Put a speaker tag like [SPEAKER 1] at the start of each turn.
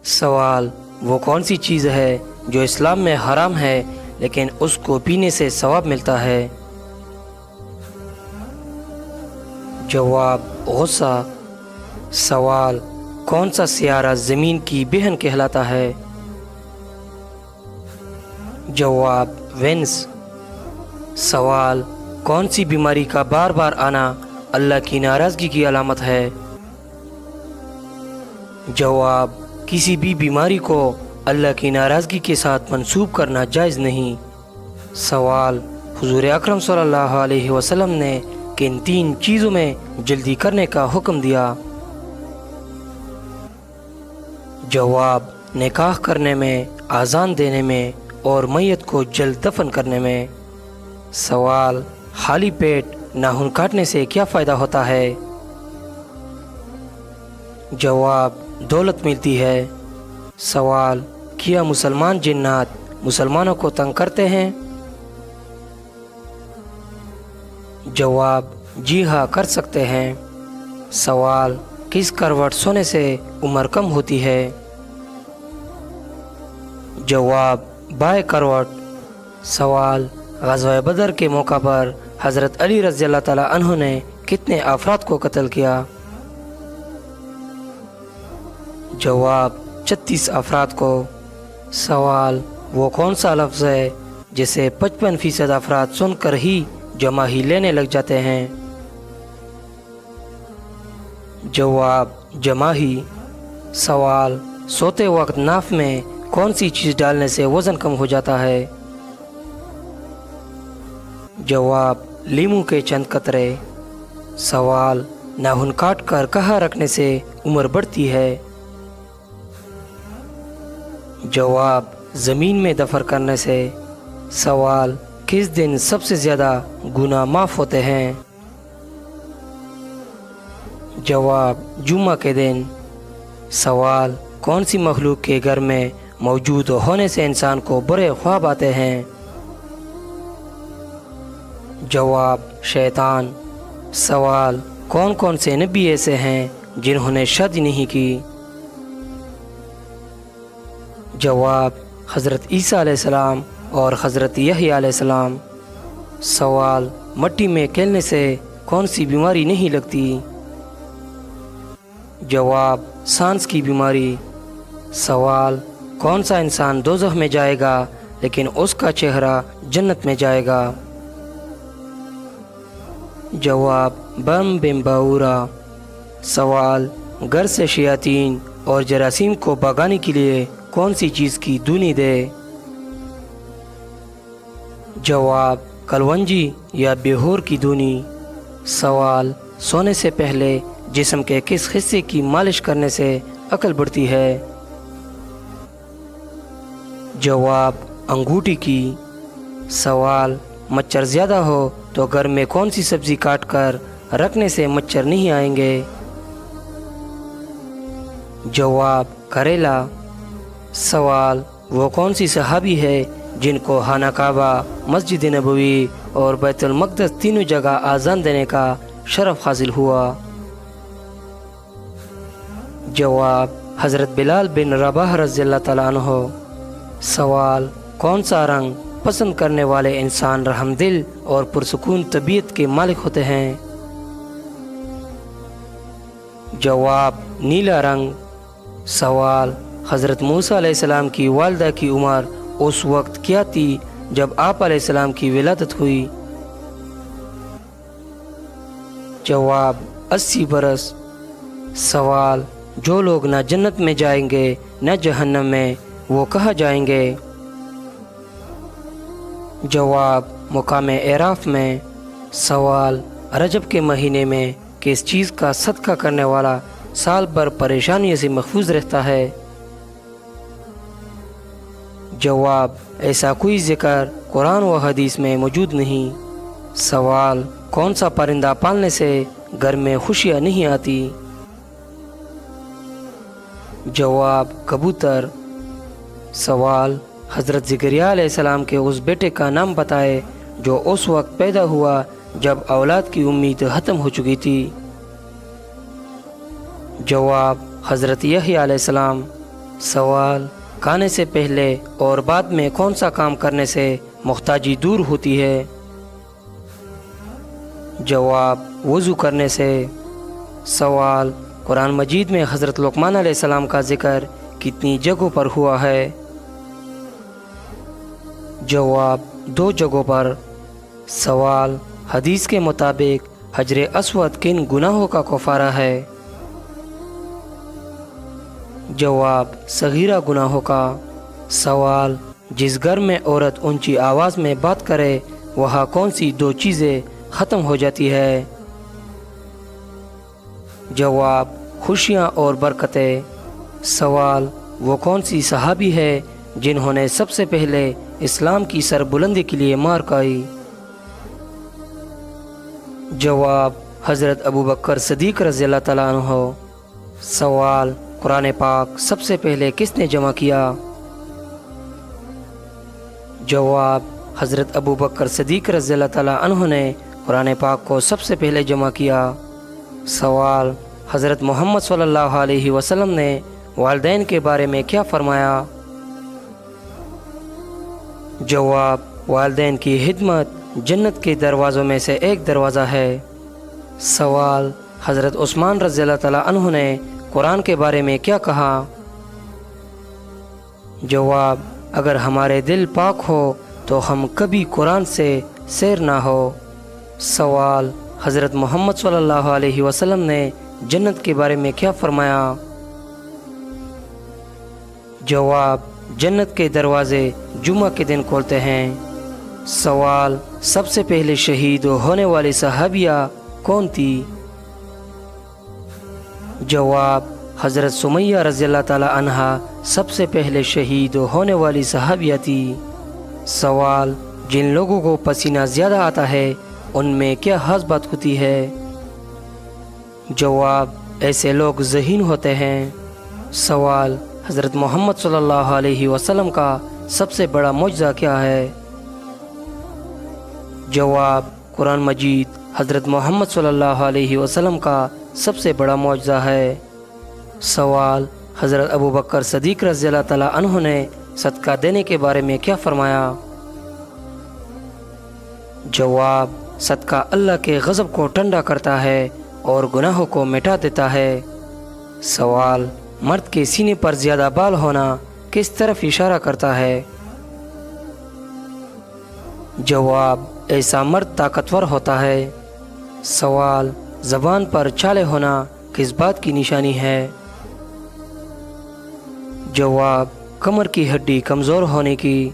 [SPEAKER 1] سوال: وہ کون سی چیز ہے جو اسلام میں حرام ہے لیکن اس کو پینے سے ثواب ملتا ہے؟ جواب: غصہ۔ سوال: کون سا سیارہ زمین کی بہن کہلاتا ہے؟ جواب: وینس۔ سوال: کون سی بیماری کا بار بار آنا اللہ کی ناراضگی کی علامت ہے؟ جواب: کسی بھی بیماری کو اللہ کی ناراضگی کے ساتھ منسوب کرنا جائز نہیں۔ سوال: حضور اکرم صلی اللہ علیہ وسلم نے کن 3 چیزوں میں جلدی کرنے کا حکم دیا؟ جواب: نکاح کرنے میں، اذان دینے میں اور میت کو جلد دفن کرنے میں۔ سوال: خالی پیٹ ناخن کاٹنے سے کیا فائدہ ہوتا ہے؟ جواب: دولت ملتی ہے۔ سوال: کیا مسلمان جنات مسلمانوں کو تنگ کرتے ہیں؟ جواب: جی ہاں، کر سکتے ہیں۔ سوال: کس کروٹ سونے سے عمر کم ہوتی ہے؟ جواب: بائیں کروٹ۔ سوال: غزوہ بدر کے موقع پر حضرت علی رضی اللہ تعالی عنہ نے کتنے افراد کو قتل کیا؟ جواب: 36 افراد کو۔ سوال: وہ کون سا لفظ ہے جسے 55% افراد سن کر ہی جماہی لینے لگ جاتے ہیں؟ جواب: جماہی۔ سوال: سوتے وقت ناف میں کون سی چیز ڈالنے سے وزن کم ہو جاتا ہے؟ جواب: لیمو کے چند قطرے۔ سوال: ناخن کاٹ کر کہاں رکھنے سے عمر بڑھتی ہے؟ جواب: زمین میں دفن کرنے سے۔ سوال: کس دن سب سے زیادہ گناہ معاف ہوتے ہیں؟ جواب: جمعہ کے دن۔ سوال: کون سی مخلوق کے گھر میں موجود ہونے سے انسان کو برے خواب آتے ہیں؟ جواب: شیطان۔ سوال: کون کون سے نبی ایسے ہیں جنہوں نے شادی نہیں کی؟ جواب: حضرت عیسیٰ علیہ السلام اور حضرت یحییٰ علیہ السلام۔ سوال: مٹی میں کھیلنے سے کون سی بیماری نہیں لگتی؟ جواب: سانس کی بیماری۔ سوال: کون سا انسان دوزخ میں جائے گا لیکن اس کا چہرہ جنت میں جائے گا؟ جواب: بم بم باورا۔ سوال: گھر سے شیاطین اور جراثیم کو بھگانے کے لیے کون سی چیز کی دونی دے؟ جواب: کلونجی یا بیہور کی دونی۔ سوال: سونے سے پہلے جسم کے کس حصے کی مالش کرنے سے عقل بڑھتی ہے؟ جواب: انگوٹھی کی۔ سوال: مچھر زیادہ ہو تو گھر میں کون سی سبزی کاٹ کر رکھنے سے مچھر نہیں آئیں گے؟ جواب: کریلا۔ سوال: وہ کون سی صحابی ہے جن کو خانہ کعبہ، مسجد نبوی اور بیت المقدس تینوں جگہ اذان دینے کا شرف حاصل ہوا؟ جواب: حضرت بلال بن رباح رضی اللہ تعالیٰ عنہ۔ سوال: کون سا رنگ پسند کرنے والے انسان رحم دل اور پرسکون طبیعت کے مالک ہوتے ہیں؟ جواب: نیلا رنگ۔ سوال: حضرت موسیٰ علیہ السلام کی والدہ کی عمر اس وقت کیا تھی جب آپ علیہ السلام کی ولادت ہوئی؟ جواب: 80 برس۔ سوال: جو لوگ نہ جنت میں جائیں گے نہ جہنم میں، وہ کہاں جائیں گے؟ جواب: مقام اعراف میں۔ سوال: رجب کے مہینے میں کس چیز کا صدقہ کرنے والا سال بھر پریشانیوں سے محفوظ رہتا ہے؟ جواب: ایسا کوئی ذکر قرآن و حدیث میں موجود نہیں۔ سوال: کون سا پرندہ پالنے سے گھر میں خوشیاں نہیں آتی؟ جواب: کبوتر۔ سوال: حضرت زکریا علیہ السلام کے اس بیٹے کا نام بتائے جو اس وقت پیدا ہوا جب اولاد کی امید ختم ہو چکی تھی؟ جواب: حضرت یحییٰ علیہ السلام۔ سوال: کھانے سے پہلے اور بعد میں کون سا کام کرنے سے محتاجی دور ہوتی ہے؟ جواب: وضو کرنے سے۔ سوال: قرآن مجید میں حضرت لقمان علیہ السلام کا ذکر کتنی جگہوں پر ہوا ہے؟ جواب: 2 جگہوں پر۔ سوال: حدیث کے مطابق حجر اسود کن گناہوں کا کفارہ ہے؟ جواب: صغیرہ گناہوں کا۔ سوال: جس گھر میں عورت اونچی آواز میں بات کرے وہاں کون سی 2 چیزیں ختم ہو جاتی ہے؟ جواب: خوشیاں اور برکتیں۔ سوال: وہ کون سی صحابی ہے جنہوں نے سب سے پہلے اسلام کی سربلندی کے لیے مار کھائی؟ جواب: حضرت ابوبکر صدیق رضی اللہ تعالیٰ عنہ۔ سوال: قرآن پاک سب سے پہلے کس نے جمع کیا؟ جواب: حضرت ابوبکر صدیق رضی اللہ تعالیٰ عنہ نے قرآن پاک کو سب سے پہلے جمع کیا۔ سوال: حضرت محمد صلی اللہ علیہ وسلم نے والدین کے بارے میں کیا فرمایا؟ جواب: والدین کی خدمت جنت کے دروازوں میں سے ایک دروازہ ہے۔ سوال: حضرت عثمان رضی اللہ تعالیٰ عنہ نے قرآن کے بارے میں کیا کہا؟ جواب: اگر ہمارے دل پاک ہو تو ہم کبھی قرآن سے سیر نہ ہو۔ سوال: حضرت محمد صلی اللہ علیہ وسلم نے جنت کے بارے میں کیا فرمایا؟ جواب: جنت کے دروازے جمعہ کے دن کھولتے ہیں۔ سوال: سب سے پہلے شہید ہونے والی صحابیہ کون تھی؟ جواب: حضرت سمیہ رضی اللہ تعالی عنہا سب سے پہلے شہید ہونے والی صحابیہ تھی۔ سوال: جن لوگوں کو پسینہ زیادہ آتا ہے ان میں کیا خاص بات ہوتی ہے؟ جواب: ایسے لوگ ذہین ہوتے ہیں۔ سوال: حضرت محمد صلی اللہ علیہ وسلم کا سب سے بڑا معجزہ کیا ہے؟ جواب: قرآن مجید حضرت محمد صلی اللہ علیہ وسلم کا سب سے بڑا معجزہ ہے۔ سوال: حضرت ابوبکر صدیق رضی اللہ تعالیٰ عنہ نے صدقہ دینے کے بارے میں کیا فرمایا؟ جواب: صدقہ اللہ کے غضب کو ٹھنڈا کرتا ہے اور گناہوں کو مٹا دیتا ہے۔ سوال: مرد کے سینے پر زیادہ بال ہونا کس طرف اشارہ کرتا ہے؟ جواب: ایسا مرد طاقتور ہوتا ہے۔ سوال: زبان پر چھالے ہونا کس بات کی نشانی ہے؟ جواب: کمر کی ہڈی کمزور ہونے کی۔